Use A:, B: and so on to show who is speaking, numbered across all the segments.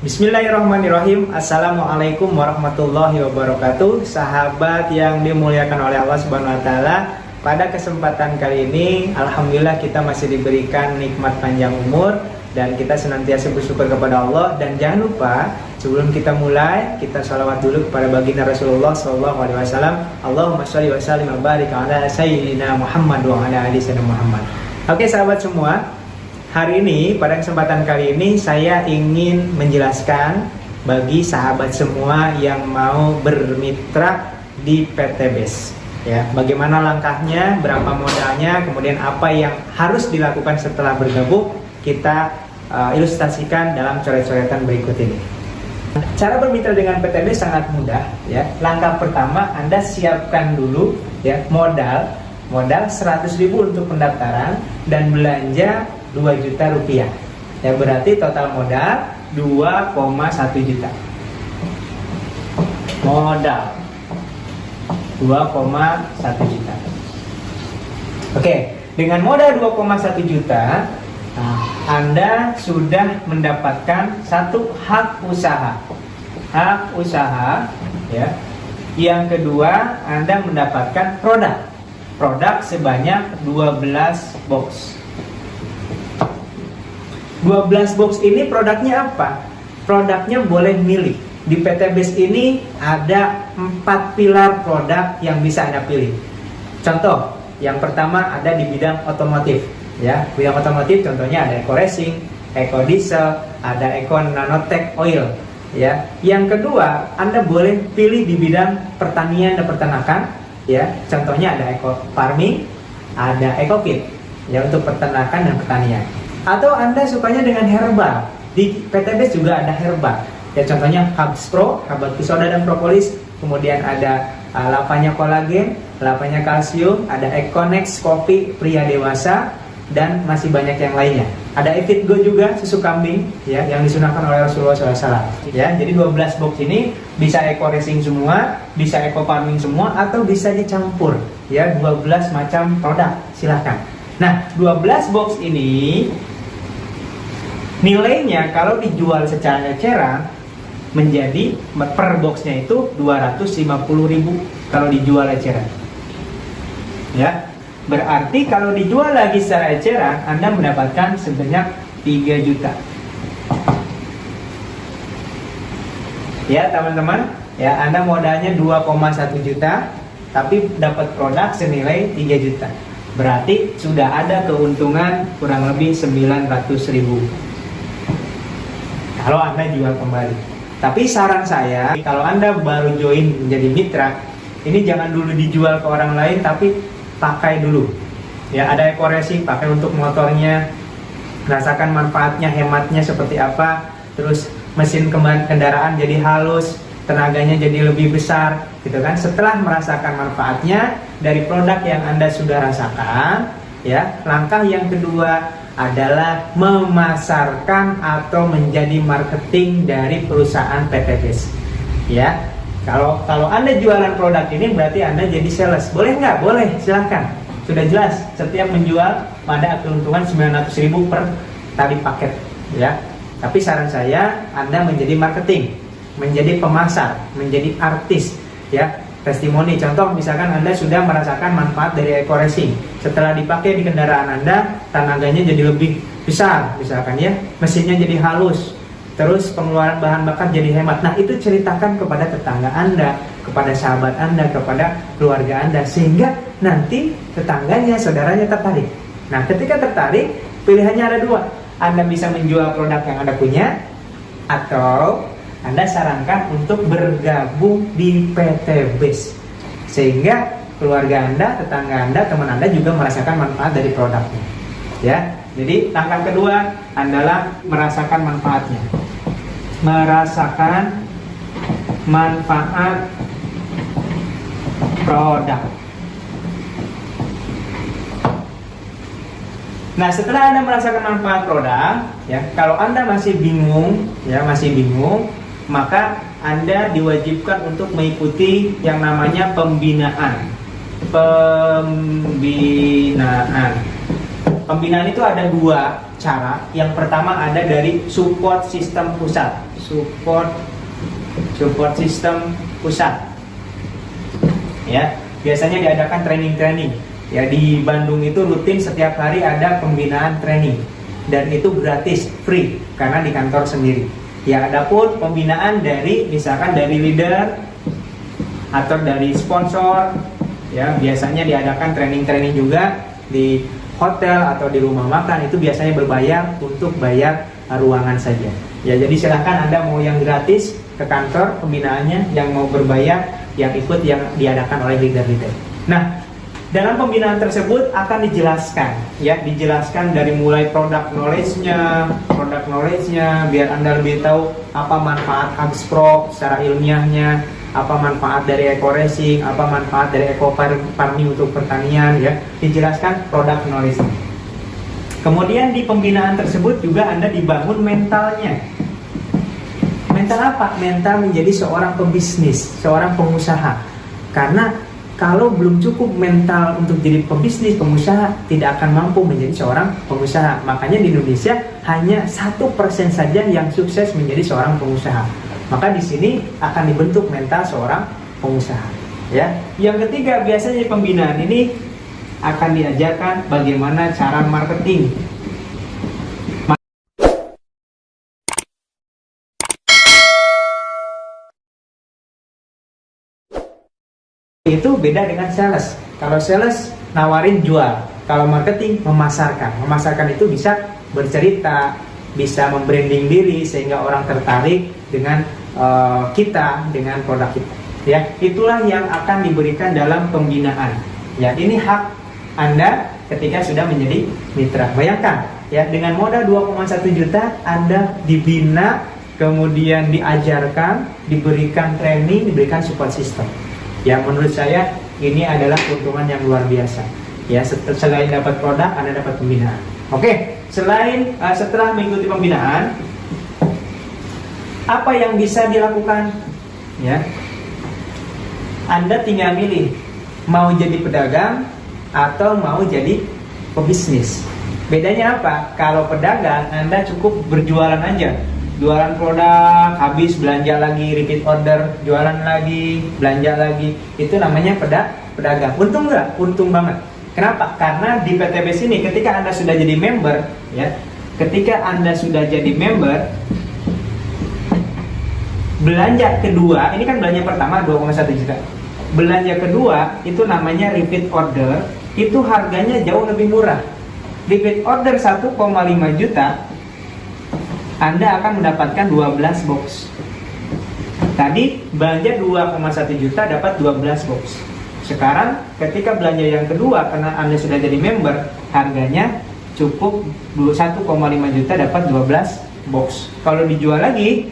A: Bismillahirrahmanirrahim. Assalamualaikum warahmatullahi wabarakatuh. Sahabat yang dimuliakan oleh Allah Subhanahu wa taala, pada kesempatan kali ini alhamdulillah kita masih diberikan nikmat panjang umur dan kita senantiasa bersyukur kepada Allah. Dan jangan lupa sebelum kita mulai, kita sholawat dulu kepada baginda Rasulullah SAW. Allahumma sholli wa sallim wa barik ala sayyidina Muhammad wa ala ali sayyidina Muhammad. Oke sahabat semua, hari ini, pada kesempatan kali ini saya ingin menjelaskan bagi sahabat semua yang mau bermitra di PT BES, ya, bagaimana langkahnya, berapa modalnya, kemudian apa yang harus dilakukan setelah bergabung. Kita ilustrasikan dalam coret-coretan berikut ini. Cara bermitra dengan PT BES sangat mudah, ya. Langkah pertama, Anda siapkan dulu, ya, modal 100.000 untuk pendaftaran dan belanja 2 juta rupiah, ya, berarti total modal 2,1 juta. Modal 2,1 juta. Oke, dengan modal 2,1 juta, Anda sudah mendapatkan satu hak usaha. Hak usaha, ya. Yang kedua, Anda mendapatkan produk sebanyak 12 box. 12 box ini produknya apa? Produknya boleh milih. Di PT BES ini ada 4 pilar produk yang bisa Anda pilih. Contoh, yang pertama ada di bidang otomotif, ya. Bidang otomotif contohnya ada Eco Racing, Eco Diesel, ada Eco Nanotech Oil, ya. Yang kedua, Anda boleh pilih di bidang pertanian dan peternakan, ya. Contohnya ada Eco Farming, ada Eco Feed, ya, untuk peternakan dan pertanian. Atau Anda sukanya dengan herbal, di PT BES juga ada herbal, ya, contohnya Hubs Pro, Habatus Soda dan Propolis. Kemudian ada lavanya kolagen, lavanya kalsium, ada Econex kopi pria dewasa, dan masih banyak yang lainnya. Ada Evit Go juga, susu kambing, ya, yang disunahkan oleh Rasulullah SAW, ya. Jadi 12 box ini bisa Eco Racing semua, bisa Eco Farming semua, atau bisa dicampur, ya, 12 macam produk, silahkan. Nah, 12 box ini nilainya kalau dijual secara eceran menjadi per boxnya itu 250.000 kalau dijual eceran, ya. Berarti kalau dijual lagi secara eceran, Anda mendapatkan sebanyak 3 juta. Ya teman-teman, ya, Anda modalnya 2,1 juta tapi dapat produk senilai 3 juta. Berarti sudah ada keuntungan kurang lebih 900.000 kalau Anda jual kembali. Tapi saran saya, kalau Anda baru join menjadi mitra, ini jangan dulu dijual ke orang lain, tapi pakai dulu. Ya, ada Eco Racing, pakai untuk motornya, rasakan manfaatnya, hematnya seperti apa. Terus mesin kendaraan jadi halus, tenaganya jadi lebih besar, gitu kan. Setelah merasakan manfaatnya dari produk yang Anda sudah rasakan, ya, langkah yang kedua adalah memasarkan atau menjadi marketing dari perusahaan PT BES, ya. Kalau Anda jualan produk ini berarti Anda jadi sales. Boleh nggak? Boleh, silahkan. Sudah jelas, setiap menjual ada keuntungan 900.000 per tali paket, ya. Tapi saran saya, Anda menjadi marketing, menjadi pemasar, menjadi artis, ya. Testimoni, contoh misalkan Anda sudah merasakan manfaat dari Eco Racing. Setelah dipakai di kendaraan Anda, tenaganya jadi lebih besar, misalkan, ya, mesinnya jadi halus, terus pengeluaran bahan bakar jadi hemat. Nah, itu ceritakan kepada tetangga Anda, kepada sahabat Anda, kepada keluarga Anda, sehingga nanti tetangganya, saudaranya tertarik. Nah, ketika tertarik, pilihannya ada 2. Anda bisa menjual produk yang Anda punya, atau Anda sarankan untuk bergabung di PT BES, sehingga keluarga Anda, tetangga Anda, teman Anda juga merasakan manfaat dari produknya, ya. Jadi langkah kedua adalah merasakan manfaatnya, merasakan manfaat produk. Nah, setelah Anda merasakan manfaat produk, ya, kalau Anda masih bingung, ya, maka Anda diwajibkan untuk mengikuti yang namanya pembinaan. Pembinaan itu ada 2 cara. Yang pertama ada dari support sistem pusat. Support sistem pusat. Ya, biasanya diadakan training-training. Ya, di Bandung itu rutin setiap hari ada pembinaan training. Dan itu gratis, free, karena di kantor sendiri. Ya, adapun pembinaan dari misalkan dari leader atau dari sponsor, ya biasanya diadakan training-training juga di hotel atau di rumah makan, itu biasanya berbayar untuk bayar ruangan saja. Ya, jadi silahkan Anda mau yang gratis ke kantor pembinaannya, yang mau berbayar yang ikut yang diadakan oleh leader-leader. Nah, dalam pembinaan tersebut akan dijelaskan dari mulai product knowledge-nya, biar Anda lebih tahu apa manfaat HubSpot secara ilmiahnya, apa manfaat dari eco racing, apa manfaat dari eco farming untuk pertanian, ya dijelaskan product knowledge. Kemudian di pembinaan tersebut juga Anda dibangun mentalnya. Mental apa? Mental menjadi seorang pebisnis, seorang pengusaha. Karena kalau belum cukup mental untuk jadi pebisnis, pengusaha, tidak akan mampu menjadi seorang pengusaha. Makanya di Indonesia hanya 1% saja yang sukses menjadi seorang pengusaha. Maka di sini akan dibentuk mental seorang pengusaha. Ya, yang ketiga biasanya di pembinaan ini akan diajarkan bagaimana cara marketing. Itu beda dengan sales. Kalau sales nawarin jual, kalau marketing memasarkan. Memasarkan itu bisa bercerita, bisa membranding diri sehingga orang tertarik dengan kita, dengan produk kita. Ya, itulah yang akan diberikan dalam pembinaan. Ya, ini hak Anda ketika sudah menjadi mitra. Bayangkan, ya dengan modal 2,1 juta Anda dibina, kemudian diajarkan, diberikan training, diberikan support system. Ya, menurut saya ini adalah keuntungan yang luar biasa. Ya, selain dapat produk, Anda dapat pembinaan. Oke, setelah mengikuti pembinaan, apa yang bisa dilakukan? Ya, Anda tinggal milih mau jadi pedagang atau mau jadi pebisnis. Bedanya apa? Kalau pedagang, Anda cukup berjualan aja. Jualan produk, habis belanja lagi, repeat order, jualan lagi, belanja lagi. Itu namanya pedagang. Untung nggak? Untung banget. Kenapa? Karena di PTBS ini ketika Anda sudah jadi member, ya, ketika Anda sudah jadi member, belanja kedua, ini kan belanja pertama 2,1 juta. Belanja kedua itu namanya repeat order, itu harganya jauh lebih murah. Repeat order 1,5 juta, Anda akan mendapatkan 12 box. Tadi belanja 2,1 juta dapat 12 box. Sekarang ketika belanja yang kedua, karena Anda sudah jadi member, harganya cukup 1,5 juta dapat 12 box. Kalau dijual lagi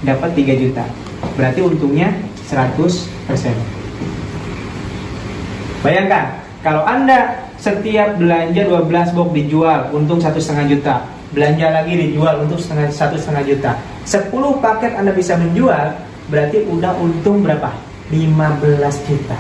A: dapat 3 juta. Berarti untungnya 100%. Bayangkan, kalau Anda setiap belanja 12 box dijual, untung 1,5 juta. Belanja lagi dijual, untung 1,5 juta. 10 paket Anda bisa menjual, berarti udah untung berapa? 15 juta.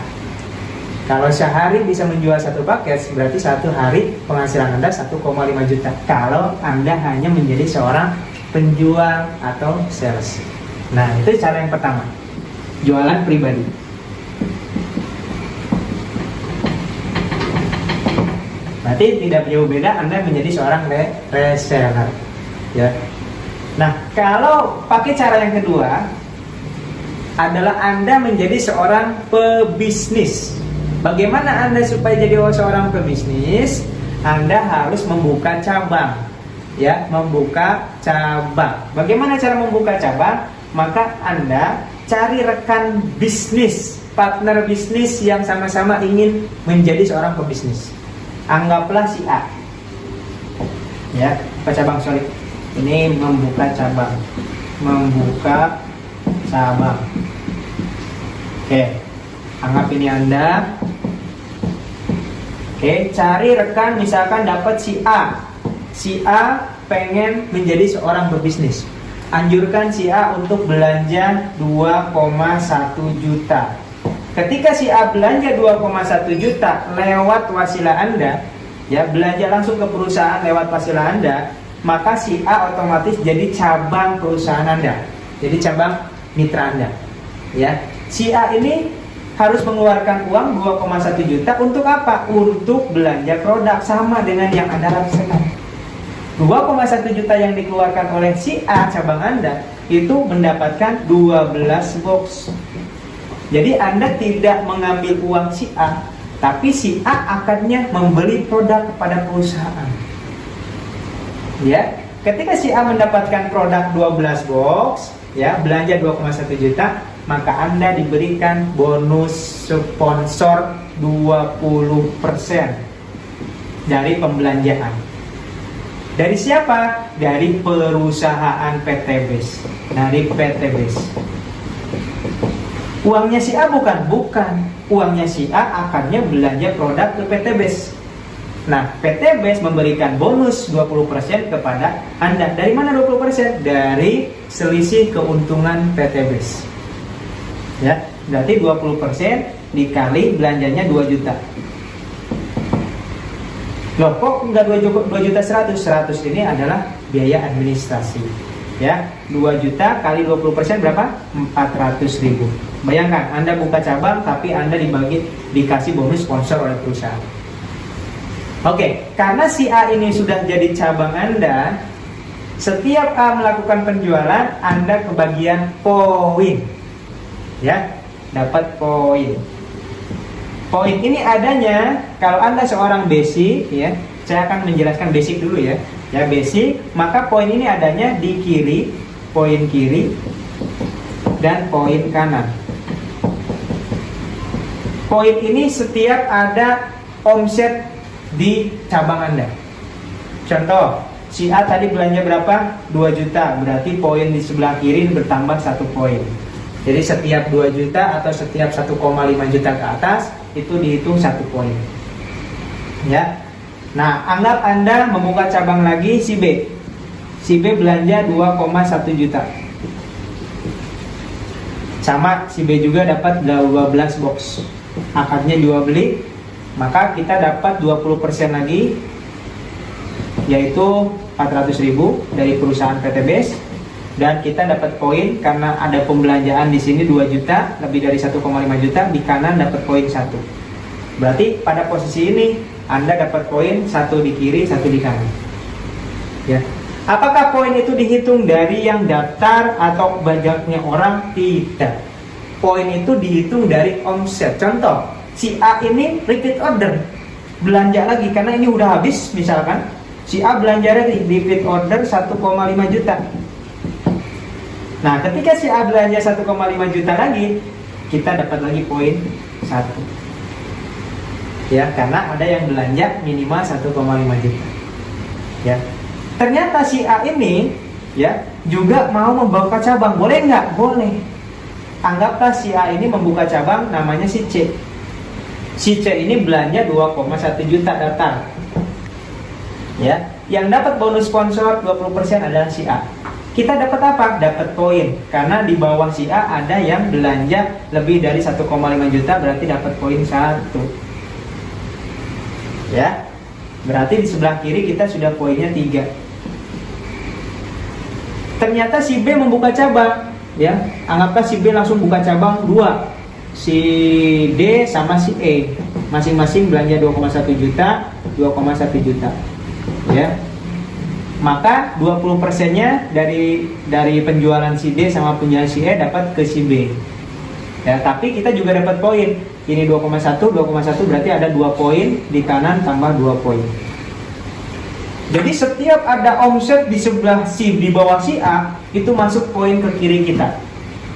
A: Kalau sehari bisa menjual 1 paket, berarti 1 hari penghasilan Anda 1,5 juta. Kalau Anda hanya menjadi seorang penjual atau sales. Nah, itu cara yang pertama. Jualan pribadi. Berarti tidak jauh beda Anda menjadi seorang reseller. Ya. Nah, kalau pakai cara yang kedua adalah Anda menjadi seorang pebisnis. Bagaimana Anda supaya jadi seorang pebisnis? Anda harus membuka cabang. Ya, membuka cabang. Bagaimana cara membuka cabang? Maka Anda cari rekan bisnis, partner bisnis yang sama-sama ingin menjadi seorang pebisnis. Anggaplah si A. Ya, cabang, sorry. Ini membuka cabang. Membuka cabang. Oke. Anggap ini Anda. Oke, cari rekan, misalkan dapat si A. Si A pengen menjadi seorang pebisnis. Anjurkan si A untuk belanja 2,1 juta. Ketika si A belanja 2,1 juta lewat wasilah Anda, ya belanja langsung ke perusahaan lewat Pasillah Anda, maka si A otomatis jadi cabang perusahaan Anda, jadi cabang mitra Anda. Ya, si A ini harus mengeluarkan uang 2,1 juta untuk apa? Untuk belanja produk, sama dengan yang Anda rasakan. 2,1 juta yang dikeluarkan oleh si A cabang Anda itu mendapatkan 12 box. Jadi Anda tidak mengambil uang si A, tapi si A akannya membeli produk kepada perusahaan. Ya, ketika si A mendapatkan produk 12 box, ya, belanja 2,1 juta, maka Anda diberikan bonus sponsor 20% dari pembelanjaan. Dari siapa? Dari perusahaan PT BES. Dari PT BES. Uangnya si A bukan? Bukan. Uangnya si A akannya belanja produk ke PT BES. Nah, PT BES memberikan bonus 20% kepada Anda. Dari mana 20%? Dari selisih keuntungan PT BES. Ya, berarti 20% dikali belanjanya 2 juta. Loh, kok enggak 2 juta 100? 100 ini adalah biaya administrasi. Ya, 2 juta kali 20% berapa? 400.000. Bayangkan, Anda buka cabang tapi Anda dikasih bonus sponsor oleh perusahaan. Oke, karena si A ini sudah jadi cabang Anda, setiap A melakukan penjualan, Anda kebagian poin. Ya, dapat poin. Poin ini adanya kalau Anda seorang basic, ya. Saya akan menjelaskan basic dulu ya. Ya, basic, maka poin ini adanya di kiri, poin kiri dan poin kanan. Poin ini setiap ada omset di cabang Anda. Contoh, si A tadi belanja berapa? 2 juta, berarti poin di sebelah kiri bertambah 1 poin. Jadi setiap 2 juta atau setiap 1,5 juta ke atas itu dihitung 1 poin. Ya. Nah, anggap Anda membuka cabang lagi si B. Si B belanja 2,1 juta. Sama, si B juga dapat 12 box. Akadnya jual beli, maka kita dapat 20% lagi, yaitu 400.000 dari perusahaan PT BES. Dan kita dapat poin karena ada pembelanjaan di sini 2 juta, lebih dari 1,5 juta, di kanan dapat poin 1. Berarti pada posisi ini Anda dapat poin 1 di kiri, 1 di kanan. Ya. Apakah poin itu dihitung dari yang daftar atau banyaknya orang? Tidak. Poin itu dihitung dari omset. Contoh, si A ini repeat order, belanja lagi karena ini udah habis misalkan. Si A belanja lagi, repeat order 1,5 juta. Nah, ketika si A belanja 1,5 juta lagi, kita dapat lagi poin 1. Ya, karena ada yang belanja minimal 1,5 juta. Ya. Ternyata si A ini ya juga mau membuka cabang. Boleh nggak? Boleh. Anggaplah si A ini membuka cabang namanya si C. Si C ini belanja 2,1 juta daftar. Ya, yang dapat bonus sponsor 20% adalah si A. Kita dapat apa? Dapat poin. Karena di bawah si A ada yang belanja lebih dari 1,5 juta, berarti dapat poin 1. Ya. Berarti di sebelah kiri kita sudah poinnya 3. Ternyata si B membuka cabang, ya. Anggaplah si B langsung buka cabang 2. Si D sama si E masing-masing belanja 2,1 juta, 2,1 juta. Ya. Maka 20%-nya dari penjualan si D sama penjualan si E dapat ke si B. Ya, tapi kita juga dapat poin. Ini 2,1 berarti ada 2 poin, di kanan tambah 2 poin. Jadi setiap ada omset di sebelah di bawah si A, itu masuk poin ke kiri kita.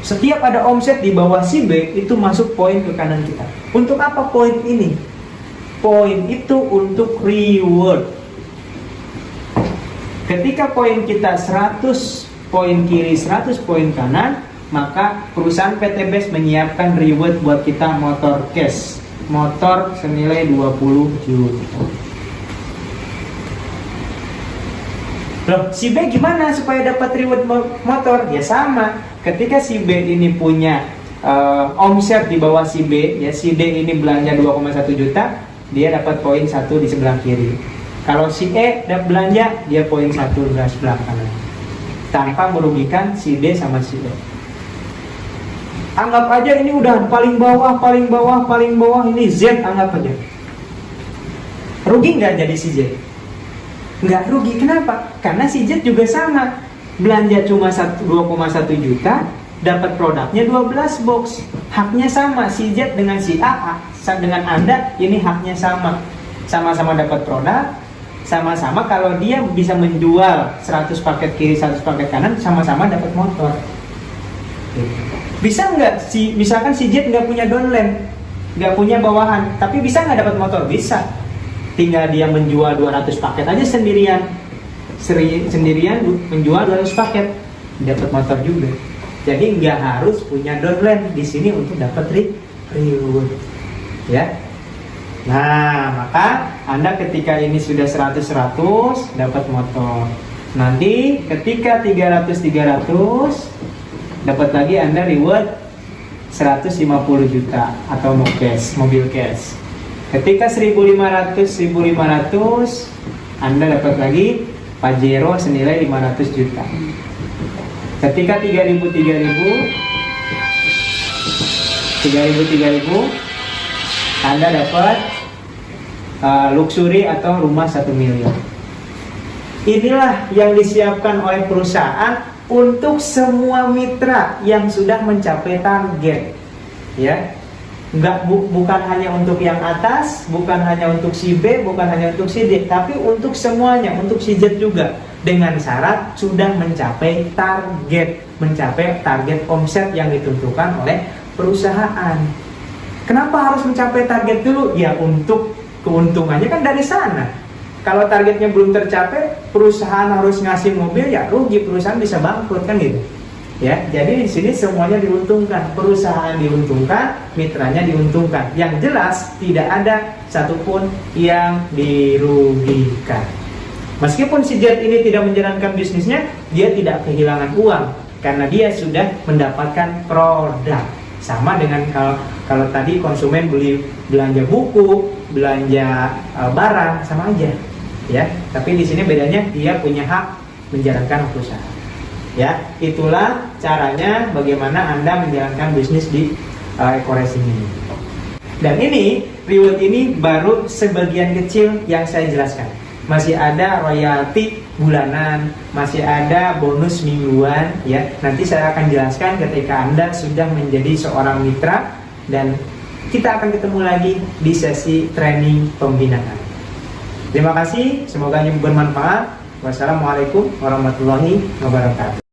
A: Setiap ada omset di bawah si B, itu masuk poin ke kanan kita. Untuk apa poin ini? Poin itu untuk reward. Ketika poin kita 100 poin kiri, 100 poin kanan, maka perusahaan PT BES menyiapkan reward buat kita motor cash. Motor senilai 20 juta. Loh, si B gimana supaya dapat reward motor? Ya sama, ketika si B ini punya omset di bawah si B, ya si D ini belanja 2,1 juta, dia dapat poin 1 di sebelah kiri. Kalau si E dapat belanja, dia poin 1 di sebelah kanan, tanpa merugikan si D sama si E. Anggap aja ini udah paling bawah, ini Z, anggap aja. Rugi nggak jadi si Z? Nggak rugi. Kenapa? Karena si Z juga sama, belanja cuma 2,1 juta, dapat produknya 12 box. Haknya sama, si Z dengan si A, dengan Anda ini haknya sama. Sama-sama dapat produk, sama-sama kalau dia bisa menjual 100 paket kiri, 100 paket kanan, sama-sama dapat motor. Bisa nggak misalkan si Z nggak punya downline, nggak punya bawahan, tapi bisa nggak dapat motor? Bisa. Tinggal dia menjual 200 paket aja sendirian menjual 200 paket, dapat motor juga. Jadi nggak harus punya downline di sini untuk dapat reward, ya. Nah, maka Anda ketika ini sudah 100 dapat motor. Nanti ketika 300 dapat lagi Anda reward 150 juta atau mobil cash. Ketika 1.500 Anda dapat lagi Pajero senilai 500 juta. Ketika 3.000 Anda dapat luxury atau rumah 1 miliar. Inilah yang disiapkan oleh perusahaan untuk semua mitra yang sudah mencapai target, ya. Bukan hanya untuk yang atas, bukan hanya untuk si B, bukan hanya untuk si D, tapi untuk semuanya, untuk si Z juga, dengan syarat sudah mencapai target omset yang ditentukan oleh perusahaan. Kenapa harus mencapai target dulu? Ya untuk keuntungannya kan dari sana. Kalau targetnya belum tercapai, perusahaan harus ngasih mobil, ya rugi, perusahaan bisa bangkrut kan gitu. Ya, jadi di sini semuanya diuntungkan, perusahaan diuntungkan, mitranya diuntungkan. Yang jelas tidak ada satupun yang dirugikan. Meskipun si Z ini tidak menjalankan bisnisnya, dia tidak kehilangan uang karena dia sudah mendapatkan produk. Sama dengan kalau tadi konsumen belanja buku, belanja barang, sama aja, ya. Tapi di sini bedanya dia punya hak menjalankan usaha. Ya, itulah caranya bagaimana Anda menjalankan bisnis di Eco-Racing ini. Dan ini reward ini baru sebagian kecil yang saya jelaskan. Masih ada royalti bulanan, masih ada bonus mingguan, ya. Nanti saya akan jelaskan ketika Anda sudah menjadi seorang mitra, dan kita akan ketemu lagi di sesi training pembinaan. Terima kasih, semoga ini bermanfaat. Wassalamualaikum warahmatullahi wabarakatuh.